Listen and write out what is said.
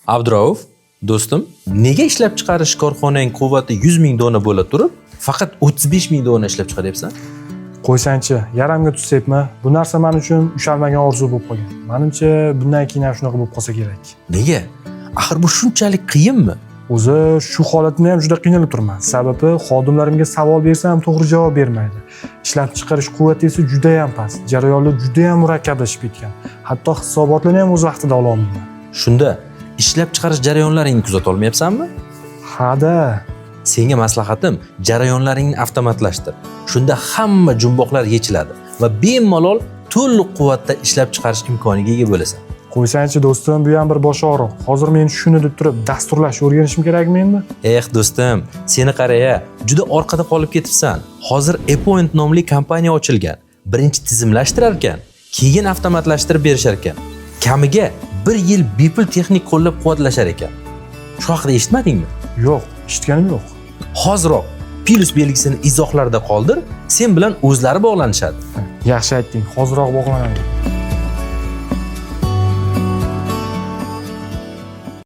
Abdurauf, do'stim, nega ishlab chiqarish korxonang quvvati 100 ming dona bo'la turib, faqat 35 ming dona ishlab chiqaryapsan? Qo'ysangchi, yaramga tushsayapman. Bu narsa men uchun ushalmagan orzu bo'lib qolgan. Menimcha, bundan keyin ham shunaqa bo'lib qolsa kerak. Nega? Axir bu shunchalik qiyinmi? O'zi shu holatda ham juda qiynalib turman. Sababi xodimlarimga savol bersam to'g'ri javob bermaydi. Ishlab chiqarish quvvati esa juda ham past. Jarayonlar juda ham murakkablashib ketgan. Hatto hisobotlarni ham o'z vaqtida ola olmayman. Shunda ishlab chiqarish jarayonlaringni kuzata olmayapsanmi? Ha-da. Senga maslahatim, jarayonlaringni avtomatlashtir. Shunda hamma jumboqlar yechiladi va bemalol to'liq quvvatda ishlab chiqarish imkoniga ega bo'lasan. Qo'ysangchi do'stim, bu ham bir bosh og'riq. Hozir men shuni deb turib dasturlash o'rganishim kerakmi endi? Do'stim, seni qara-ya, juda orqada qolib ketibsan. Hozir Epoint nomli kompaniya ochilgan. Birinchi tizimlashtirar ekan, keyin avtomatlashtirib berishar ekan. Kamiga 1 yil bepul texnik qo'llab-quvvatlashar ekan. Shu haqida eshitmadingmi? Yo'q, eshitganim yo'q. Hoziroq plus belgisini izohlarda qoldir, sen bilan o'zlari bog'lanishadi. Yaxshi aytding, hoziroq bog'lanaman.